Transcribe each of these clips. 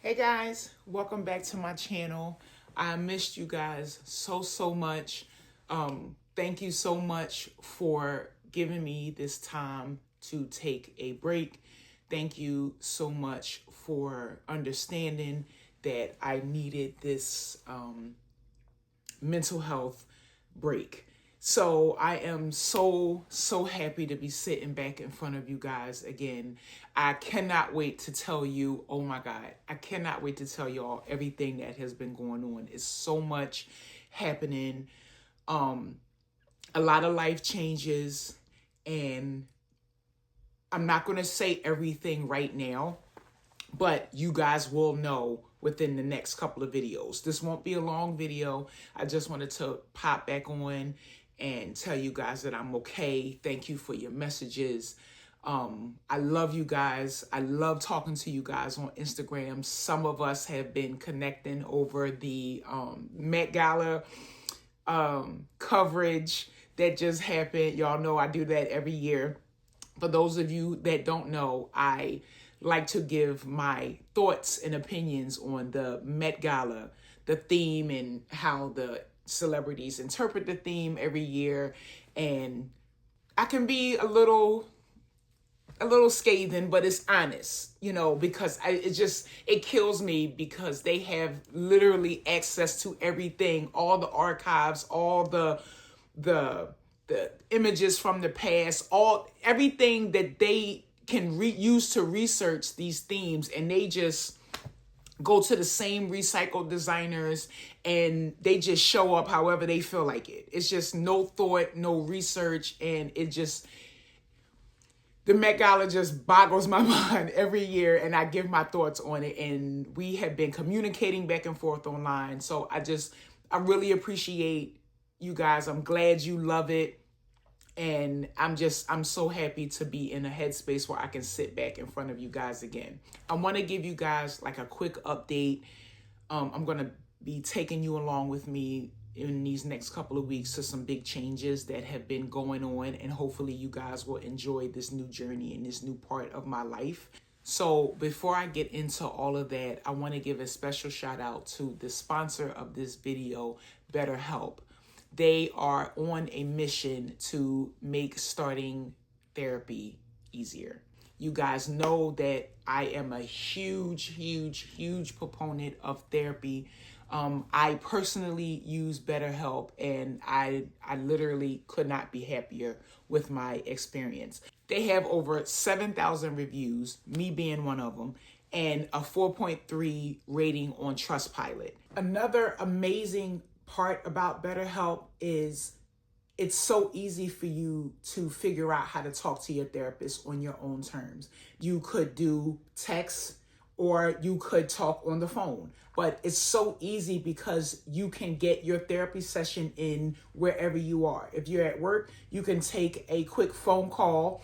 Hey guys, welcome back to my channel. I missed you guys so much. Thank you so much for giving me this time to take a break. Thank you so much for understanding that I needed this mental health break. So I am so happy to be sitting back in front of you guys again. I cannot wait to tell you, oh my God, I cannot wait to tell y'all everything that has been going on. It's so much happening. A lot of life changes, and I'm not going to say everything right now, but you guys will know within the next couple of videos. This won't be a long video. I just wanted to pop back on and tell you guys that I'm okay. Thank you for your messages. I love you guys. I love talking to you guys on Instagram. Some of us have been connecting over the Met Gala coverage that just happened. Y'all know I do that every year. For those of you that don't know, I like to give my thoughts and opinions on the Met Gala, the theme, and how the celebrities interpret the theme every year. And I can be a little scathing, but it's honest, because it kills me because they have literally access to everything, all the archives, all the images from the past, everything that they can use to research these themes, and they just go to the same recycled designers and they just show up however they feel like it. It's just no thought, no research, and the Met Gala just boggles my mind every year, and I give my thoughts on it, and we have been communicating back and forth online. So I really appreciate you guys. I'm glad you love it. And I'm so happy to be in a headspace where I can sit back in front of you guys again. I want to give you guys like a quick update. I'm going to be taking you along with me in these next couple of weeks to some big changes that have been going on. And hopefully you guys will enjoy this new journey and this new part of my life. So before I get into all of that, I want to give a special shout out to the sponsor of this video, BetterHelp. They are on a mission to make starting therapy easier. You guys know that I am a huge proponent of therapy. I personally use BetterHelp, and I literally could not be happier with my experience. They have over 7,000 reviews, me being one of them, and a 4.3 rating on Trustpilot. Another amazing part about BetterHelp is it's so easy for you to figure out how to talk to your therapist on your own terms. You could do text or you could talk on the phone, but it's so easy because you can get your therapy session in wherever you are. If you're at work, you can take a quick phone call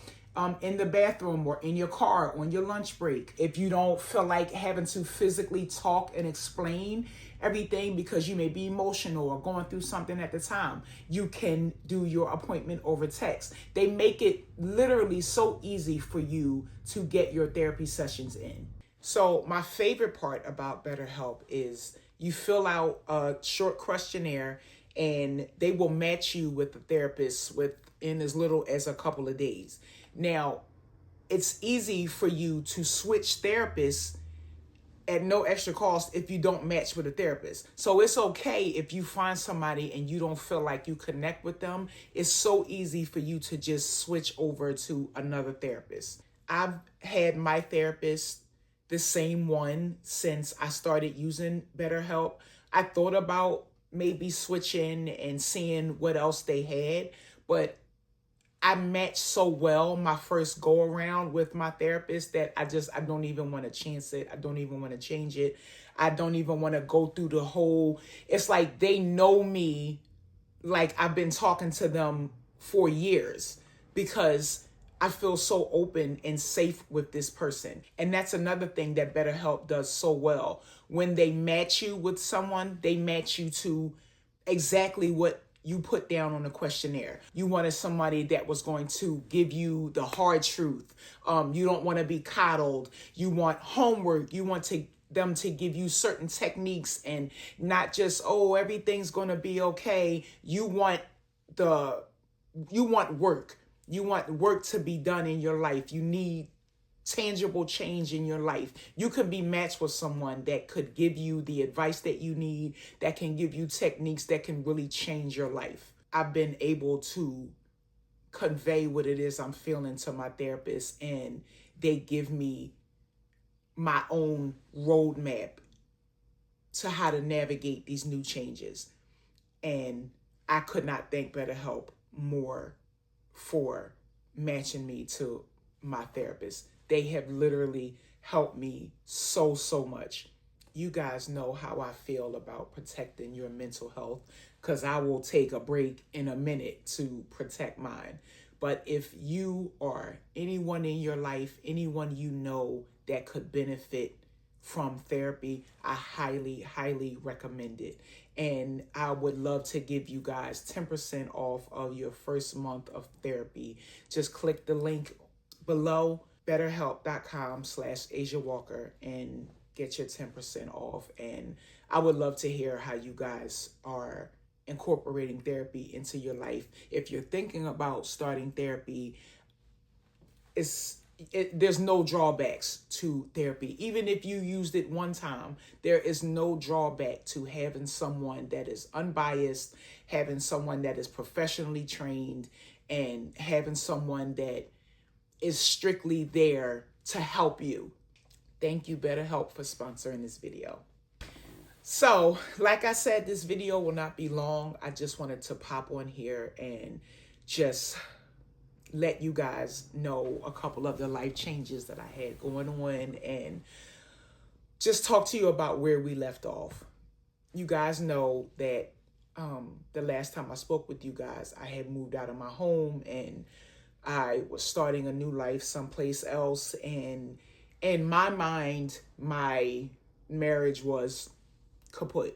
in the bathroom or in your car on your lunch break. If you don't feel like having to physically talk and explain everything because you may be emotional or going through something at the time, you can do your appointment over text. They make it literally so easy for you to get your therapy sessions in. So my favorite part about BetterHelp is you fill out a short questionnaire and they will match you with the therapist within as little as a couple of days. Now, it's easy for you to switch therapists at no extra cost if you don't match with a therapist. So it's okay if you find somebody and you don't feel like you connect with them. It's so easy for you to just switch over to another therapist. I've had my therapist, the same one, since I started using BetterHelp. I thought about maybe switching and seeing what else they had, but I matched so well my first go around with my therapist that I don't even want to chance it. I don't even want to change it. I don't even want to go through the whole, it's like they know me like I've been talking to them for years because I feel so open and safe with this person. And that's another thing that BetterHelp does so well. When they match you with someone, they match you to exactly what you put down on the questionnaire. You wanted somebody that was going to give you the hard truth. You don't want to be coddled. You want homework. You want to them to give you certain techniques and not just, oh, everything's going to be okay. You want work. You want work to be done in your life. You need tangible change in your life. You can be matched with someone that could give you the advice that you need, that can give you techniques that can really change your life. I've been able to convey what it is I'm feeling to my therapist, and they give me my own roadmap to how to navigate these new changes. And I could not thank BetterHelp more for matching me to my therapist. They have literally helped me so much. You guys know how I feel about protecting your mental health, because I will take a break in a minute to protect mine. But if you or anyone in your life, anyone you know that could benefit from therapy, I highly recommend it. And I would love to give you guys 10% off of your first month of therapy. Just click the link below, betterhelp.com/Asia Walker, and get your 10% off. And I would love to hear how you guys are incorporating therapy into your life. If you're thinking about starting therapy, there's no drawbacks to therapy. Even if you used it one time, there is no drawback to having someone that is unbiased, having someone that is professionally trained, and having someone that is strictly there to help you. Thank you, BetterHelp, for sponsoring this video. So, like I said, this video will not be long. I just wanted to pop on here and just let you guys know a couple of the life changes that I had going on, and just talk to you about where we left off. You guys know that the last time I spoke with you guys, I had moved out of my home and I was starting a new life someplace else. And in my mind, my marriage was kaput.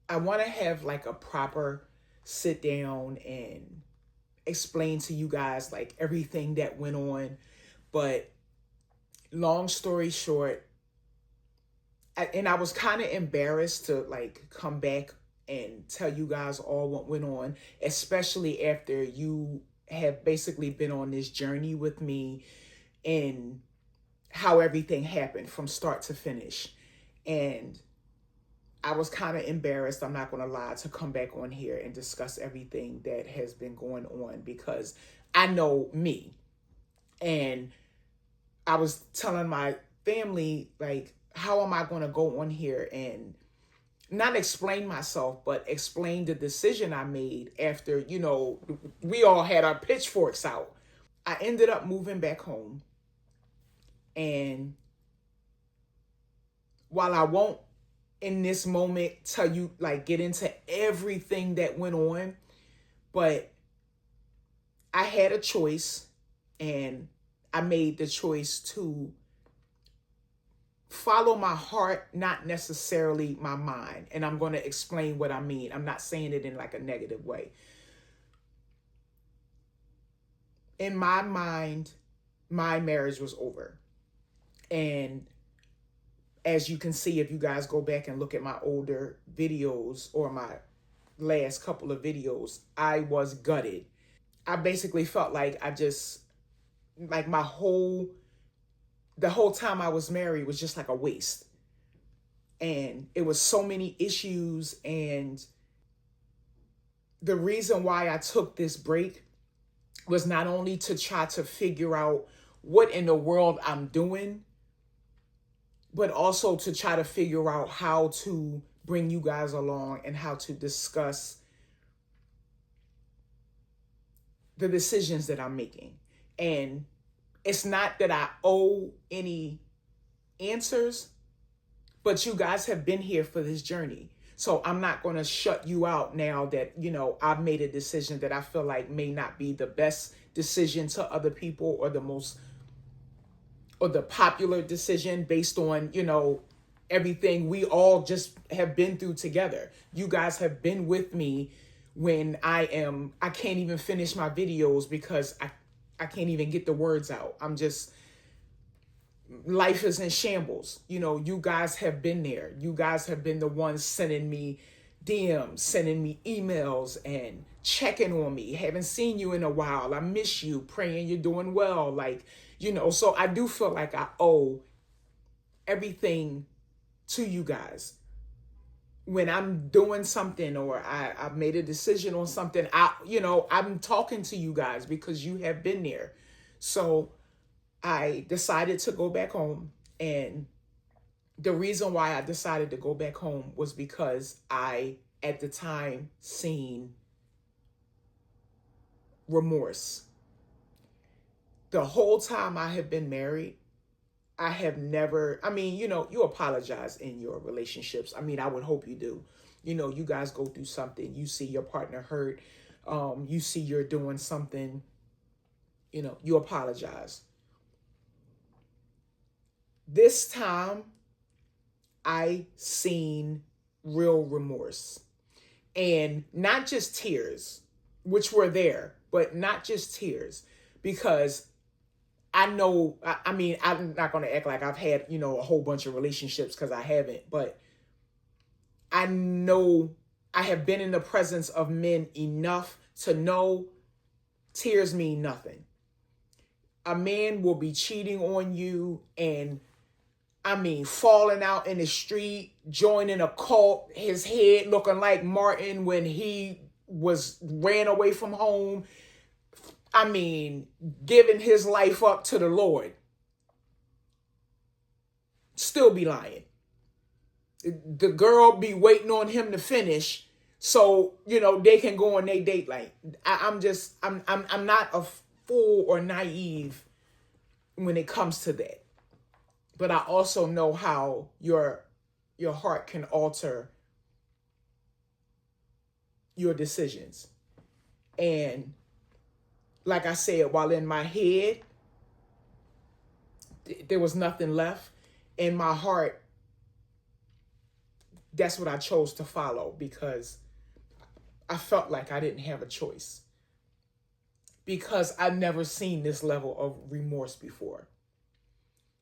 I want to have like a proper sit down and explain to you guys like everything that went on. But long story short, I was kind of embarrassed to like come back and tell you guys all what went on, especially after you have basically been on this journey with me and how everything happened from start to finish. And I was kind of embarrassed, I'm not going to lie, to come back on here and discuss everything that has been going on, because I know me. And I was telling my family, like, how am I going to go on here and not explain myself, but explain the decision I made after, you know, we all had our pitchforks out. I ended up moving back home. And while I won't in this moment tell you, like, get into everything that went on, but I had a choice, and I made the choice to follow my heart, not necessarily my mind. And I'm going to explain what I mean. I'm not saying it in like a negative way. In my mind, my marriage was over. And as you can see, if you guys go back and look at my older videos or my last couple of videos, I was gutted. I basically felt like the whole time I was married was just like a waste. And it was so many issues. And the reason why I took this break was not only to try to figure out what in the world I'm doing, but also to try to figure out how to bring you guys along and how to discuss the decisions that I'm making. And it's not that I owe any answers, but you guys have been here for this journey. So I'm not going to shut you out now that, you know, I've made a decision that I feel like may not be the best decision to other people, or the popular decision based on, you know, everything we all just have been through together. You guys have been with me when I can't even finish my videos because I can't even get the words out. life is in shambles. You know, you guys have been there. You guys have been the ones sending me DMs, sending me emails and checking on me. Haven't seen you in a while. I miss you, praying you're doing well. Like, you know, so I do feel like I owe everything to you guys. When I'm doing something or I've made a decision on something, I'm talking to you guys because you have been there. So I decided to go back home. And the reason why I decided to go back home was because I, at the time, seen remorse. The whole time I have been married, I have never, you apologize in your relationships. I would hope you do. You guys go through something. You see your partner hurt. You see you're doing something. You apologize. This time, I seen real remorse. And not just tears, which were there, but not just tears. Because I know, I'm not going to act like I've had, a whole bunch of relationships because I haven't. But I know I have been in the presence of men enough to know tears mean nothing. A man will be cheating on you and, falling out in the street, joining a cult, his head looking like Martin when he ran away from home. Giving his life up to the Lord. Still be lying. The girl be waiting on him to finish so, they can go on their date. Like, I'm not a fool or naive when it comes to that. But I also know how your heart can alter your decisions. And like I said, while in my head, there was nothing left. In my heart, that's what I chose to follow because I felt like I didn't have a choice. Because I've never seen this level of remorse before.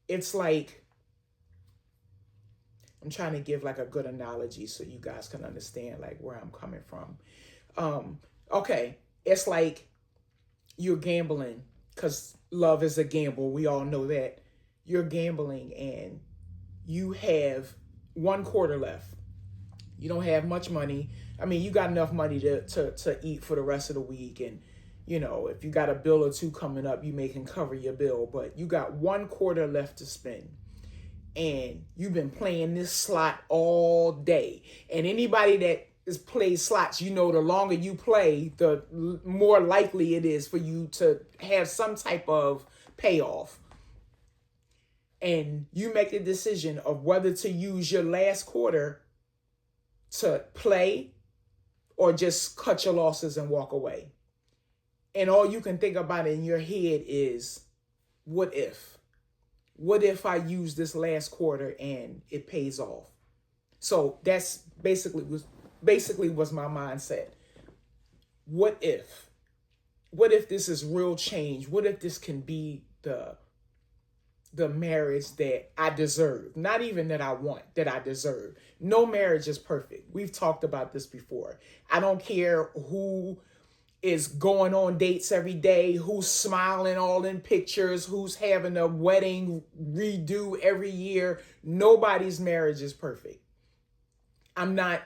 It's like, I'm trying to give like a good analogy so you guys can understand like where I'm coming from. Okay, it's like you're gambling because love is a gamble. We all know that. You're gambling and you have 1 quarter left. You don't have much money. You got enough money to eat for the rest of the week. And, if you got a bill or two coming up, you can cover your bill. But you got 1 quarter left to spend. And you've been playing this slot all day. And anybody that is play slots, the longer you play, the more likely it is for you to have some type of payoff. And you make the decision of whether to use your last quarter to play or just cut your losses and walk away. And all you can think about in your head is, what if? What if I use this last quarter and it pays off? So that's basically was my mindset. What if? What if this is real change? What if this can be the marriage that I deserve? Not even that I want, that I deserve. No marriage is perfect. We've talked about this before. I don't care who is going on dates every day, who's smiling all in pictures, who's having a wedding redo every year. Nobody's marriage is perfect. I'm not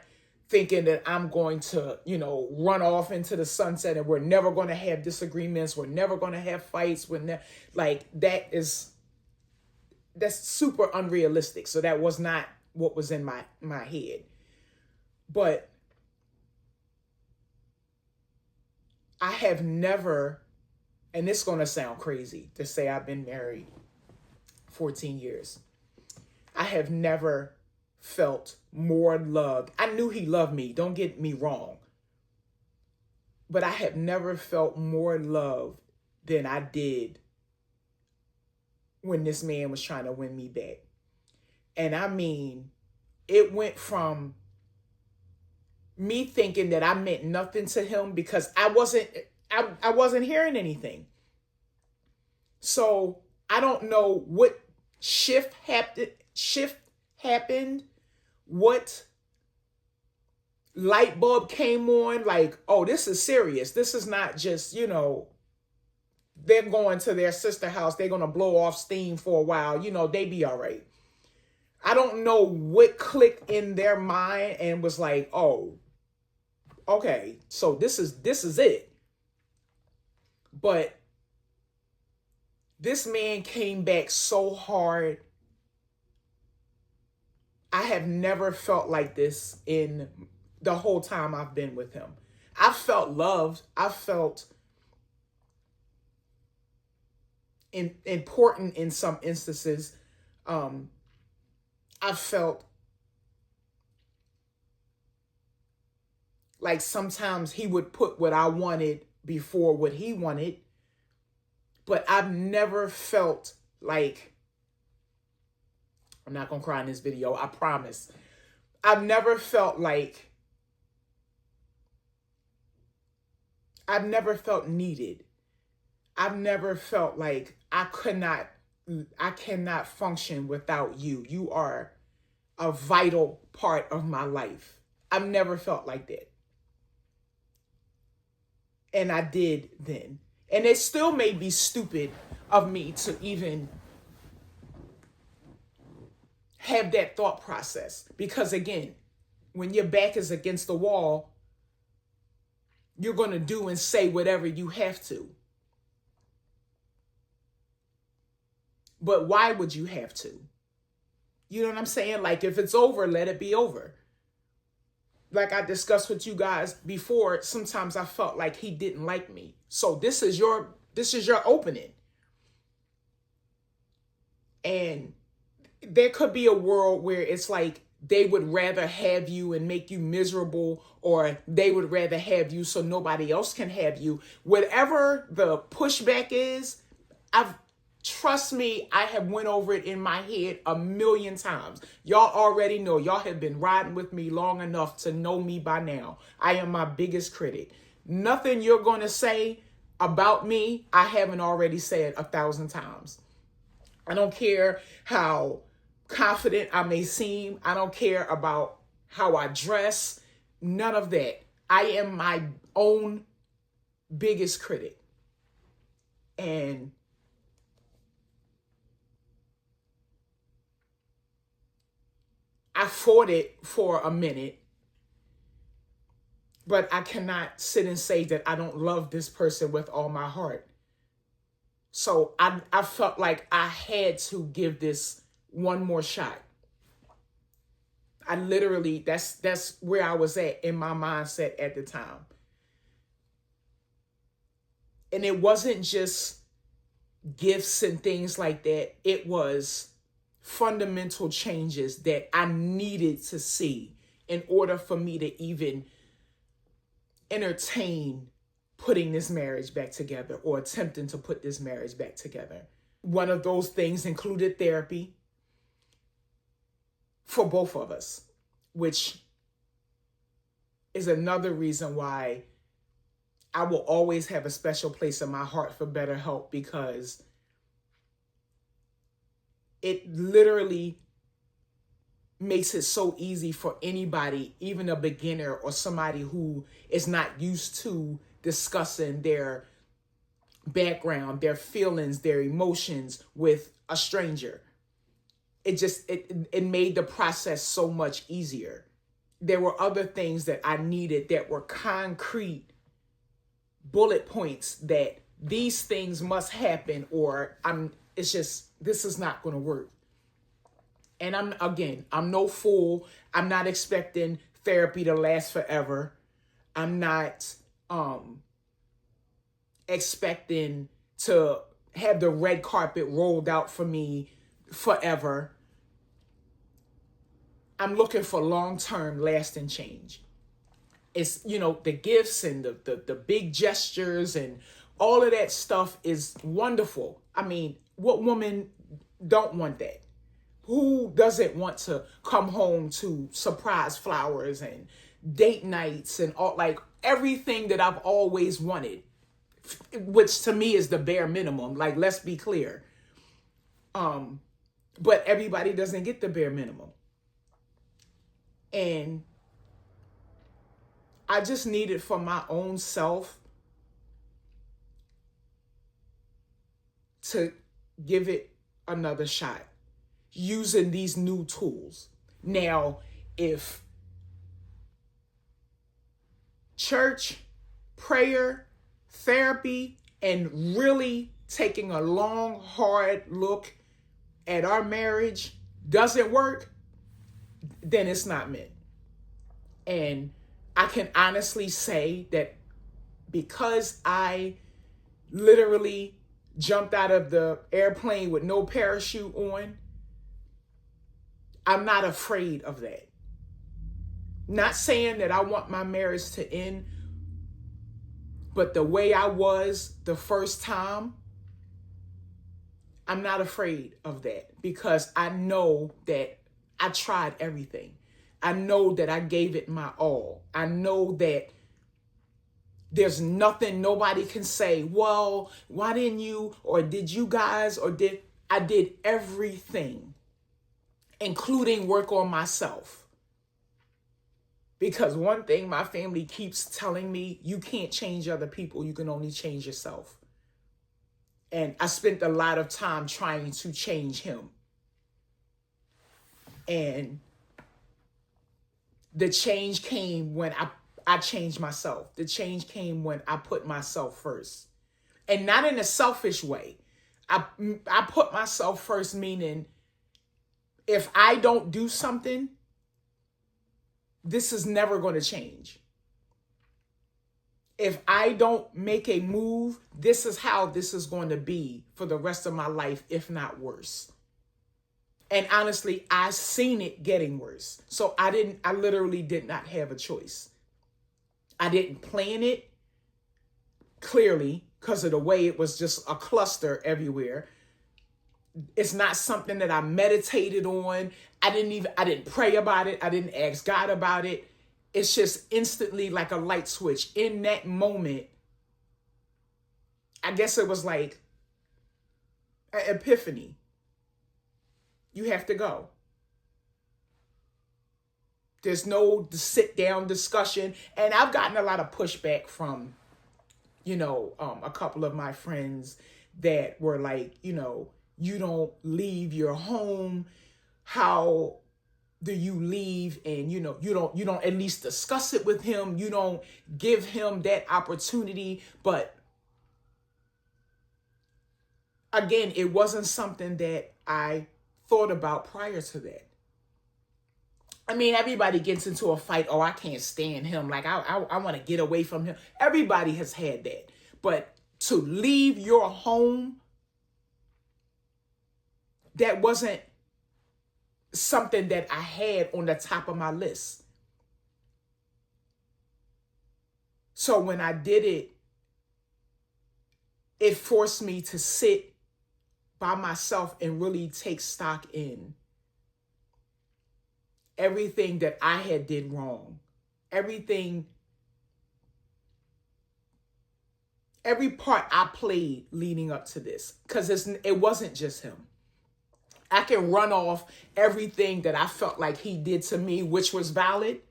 thinking that I'm going to, run off into the sunset and we're never going to have disagreements. We're never going to have fights. That's super unrealistic. So that was not what was in my head. But I have never, and it's going to sound crazy to say I've been married 14 years. I have never felt more loved. I knew he loved me. Don't get me wrong. But I have never felt more loved than I did when this man was trying to win me back. And it went from me thinking that I meant nothing to him because I wasn't hearing anything. So I don't know what shift happened, what light bulb came on, like, oh, this is serious. This is not just, they're going to their sister house. They're going to blow off steam for a while. They be all right. I don't know what clicked in their mind and was like, oh, okay, so this is it. But this man came back so hard. I have never felt like this in the whole time I've been with him. I felt loved. I felt important in some instances. I felt like sometimes he would put what I wanted before what he wanted. But I've never felt like, I'm not going to cry in this video, I promise. I've never felt like, I've never felt needed. I've never felt like I cannot function without you. You are a vital part of my life. I've never felt like that. And I did then. And it still may be stupid of me to even have that thought process. Because again, when your back is against the wall, you're going to do and say whatever you have to. But why would you have to? You know what I'm saying? Like, if it's over, let it be over. Like I discussed with you guys before, sometimes I felt like he didn't like me. So this is your opening. And there could be a world where it's like they would rather have you and make you miserable, or they would rather have you so nobody else can have you. Whatever the pushback is, trust me, I have went over it in my head a million times. Y'all already know. Y'all have been riding with me long enough to know me by now. I am my biggest critic. Nothing you're going to say about me, I haven't already said 1,000 times. I don't care how confident I may seem. I don't care about how I dress. None of that. I am my own biggest critic. And I fought it for a minute, but I cannot sit and say that I don't love this person with all my heart. So I felt like I had to give this one more shot. I literally, that's where I was at in my mindset at the time. And it wasn't just gifts and things like that. It was fundamental changes that I needed to see in order for me to even entertain putting this marriage back together or attempting to put this marriage back together. One of those things included therapy for both of us, which is another reason why I will always have a special place in my heart for BetterHelp, because it literally makes it so easy for anybody, even a beginner or somebody who is not used to discussing their background, their feelings, their emotions with a stranger. It made the process so much easier. There were other things that I needed that were concrete bullet points that these things must happen, or this is not going to work. And I'm no fool. I'm not expecting therapy to last forever. I'm not expecting to have the red carpet rolled out for me forever. I'm looking for long-term lasting change. It's, the gifts and the big gestures and all of that stuff is wonderful. I mean, what woman don't want that? Who doesn't want to come home to surprise flowers and date nights and all, like everything that I've always wanted, which to me is the bare minimum. Like, let's be clear. But everybody doesn't get the bare minimum. And I just needed for my own self to give it another shot using these new tools. Now, if church, prayer, therapy, and really taking a long, hard look at our marriage doesn't work, then it's not meant. And I can honestly say that because I literally jumped out of the airplane with no parachute on, I'm not afraid of that. Not saying that I want my marriage to end, but the way I was the first time, I'm not afraid of that because I know that I tried everything. I know that I gave it my all. I know that there's nothing nobody can say, well, why didn't you, or did you guys, I did everything, including work on myself. Because one thing my family keeps telling me, you can't change other people, you can only change yourself. And I spent a lot of time trying to change him. And the change came when I changed myself. The change came when I put myself first. And not in a selfish way. I put myself first, meaning if I don't do something, this is never going to change. If I don't make a move, this is how this is going to be for the rest of my life, if not worse. And honestly, I seen it getting worse. So I literally did not have a choice. I didn't plan it, clearly, because of the way it was just a cluster everywhere. It's not something that I meditated on. I didn't pray about it. I didn't ask God about it. It's just instantly like a light switch. In that moment, I guess it was like an epiphany. You have to go. There's no sit down discussion. And I've gotten a lot of pushback from, a couple of my friends that were like, you don't leave your home. How do you leave? And, you don't at least discuss it with him. You don't give him that opportunity. But again, it wasn't something that I thought about prior to that. I mean, everybody gets into a fight. Oh, I can't stand him. Like, I want to get away from him. Everybody has had that. But to leave your home, that wasn't something that I had on the top of my list. So when I did it, it forced me to sit by myself and really take stock in everything that I had did wrong. Every part I played leading up to this, because it wasn't just him. I can run off everything that I felt like he did to me, which was valid,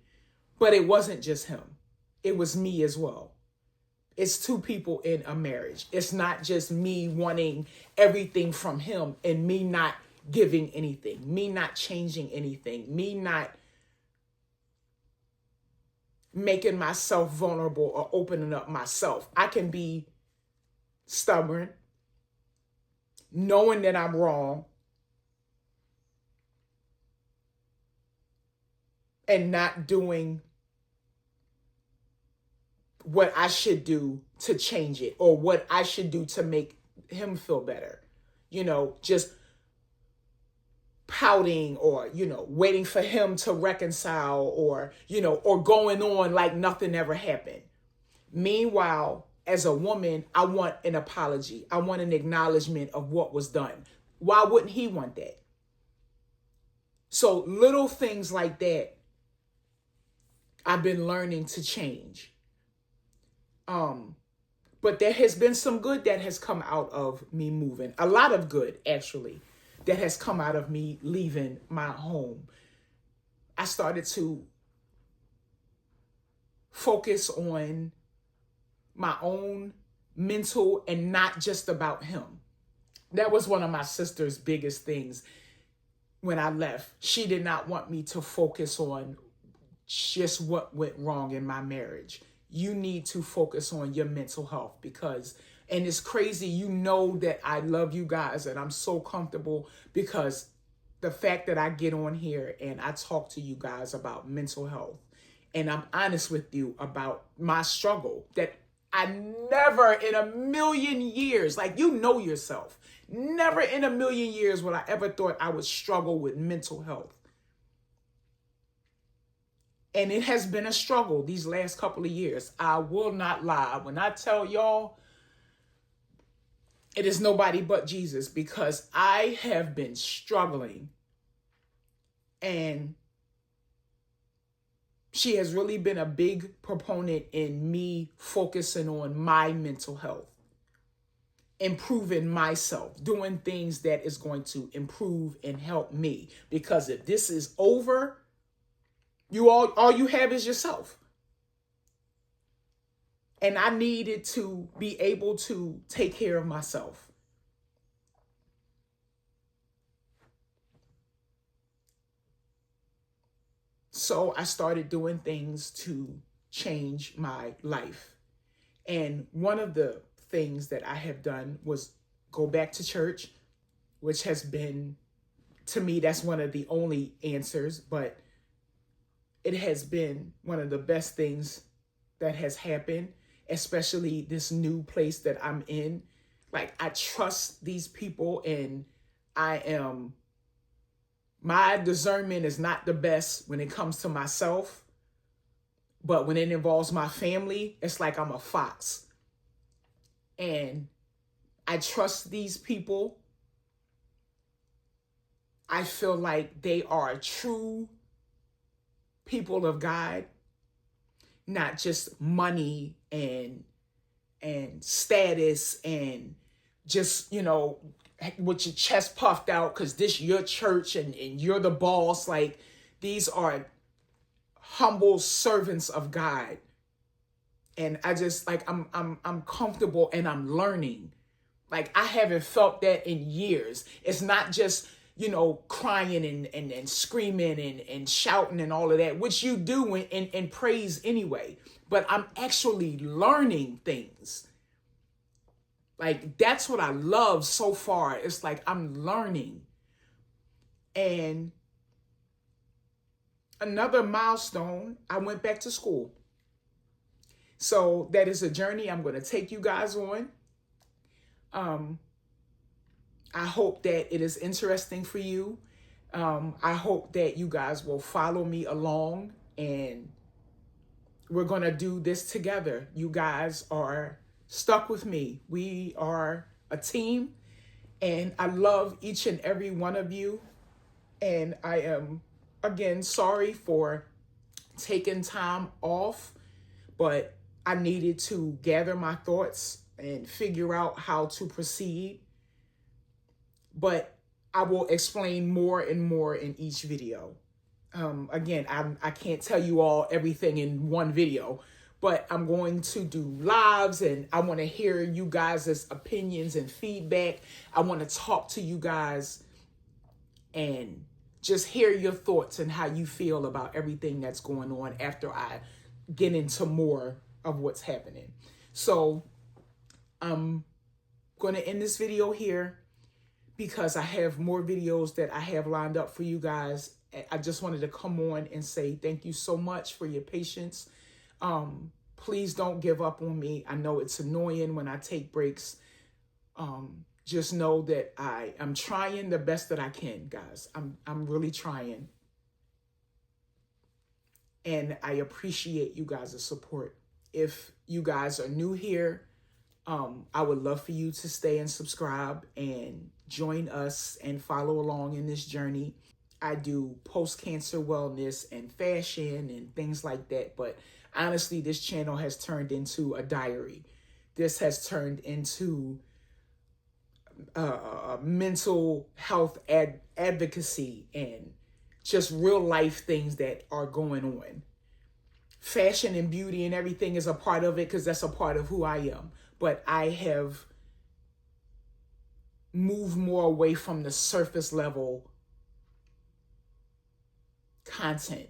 but it wasn't just him. It was me as well. It's two people in a marriage. It's not just me wanting everything from him and me not giving anything, me not changing anything, me not making myself vulnerable or opening up myself. I can be stubborn, knowing that I'm wrong, and not doing what I should do to change it, or what I should do to make him feel better. Just pouting, or, waiting for him to reconcile, or, or going on like nothing ever happened. Meanwhile, as a woman, I want an apology. I want an acknowledgement of what was done. Why wouldn't he want that? So little things like that, I've been learning to change. But there has been some good that has come out of me moving. A lot of good, actually. that has come out of me leaving my home. I started to focus on my own mental and not just about him. That was one of my sister's biggest things when I left. She did not want me to focus on just what went wrong in my marriage. You need to focus on your mental health because, and it's crazy, you know that I love you guys and I'm so comfortable because the fact that I get on here and I talk to you guys about mental health and I'm honest with you about my struggle that I never in a million years, like you know yourself, never in a million years would I ever thought I would struggle with mental health. And it has been a struggle these last couple of years. I will not lie. When I tell y'all, it is nobody but Jesus because I have been struggling. And she has really been a big proponent in me focusing on my mental health, improving myself, doing things that is going to improve and help me. Because if this is over, all you have is yourself. And I needed to be able to take care of myself. So I started doing things to change my life. And one of the things that I have done was go back to church, which has been, to me, that's one of the only answers, but it has been one of the best things that has happened, especially this new place that I'm in. Like, I trust these people and my discernment is not the best when it comes to myself, but when it involves my family, it's like I'm a fox. And I trust these people. I feel like they are true people of God, not just money and status and just, with your chest puffed out because this your church and you're the boss. Like, these are humble servants of God. And I just like I'm comfortable and I'm learning. Like, I haven't felt that in years. It's not just crying and screaming and shouting and all of that, which you do in praise anyway. But I'm actually learning things. Like, that's what I love so far. It's like I'm learning. And another milestone, I went back to school. So that is a journey I'm going to take you guys on. I hope that it is interesting for you. I hope that you guys will follow me along and we're going to do this together. You guys are stuck with me. We are a team and I love each and every one of you. And I am, again, sorry for taking time off, but I needed to gather my thoughts and figure out how to proceed. But I will explain more and more in each video. Again, I can't tell you all everything in one video, but I'm going to do lives and I want to hear you guys' opinions and feedback. I want to talk to you guys and just hear your thoughts and how you feel about everything that's going on after I get into more of what's happening. So I'm going to end this video here because I have more videos that I have lined up for you guys. I just wanted to come on and say thank you so much for your patience. Please don't give up on me. I know it's annoying when I take breaks. Just know that I am trying the best that I can, guys. I'm really trying. And I appreciate you guys' support. If you guys are new here, I would love for you to stay and subscribe and join us and follow along in this journey. I do post-cancer wellness and fashion and things like that. But honestly, this channel has turned into a diary. This has turned into mental health advocacy and just real life things that are going on. Fashion and beauty and everything is a part of it because that's a part of who I am. But I have moved more away from the surface level content,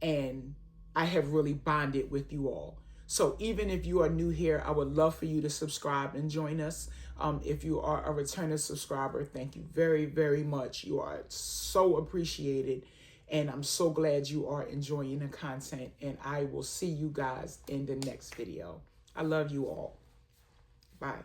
and I have really bonded with you all. So even if you are new here, I would love for you to subscribe and join us. If you are a returning subscriber, thank you very, very much. You are so appreciated. And I'm so glad you are enjoying the content. And I will see you guys in the next video. I love you all. Bye.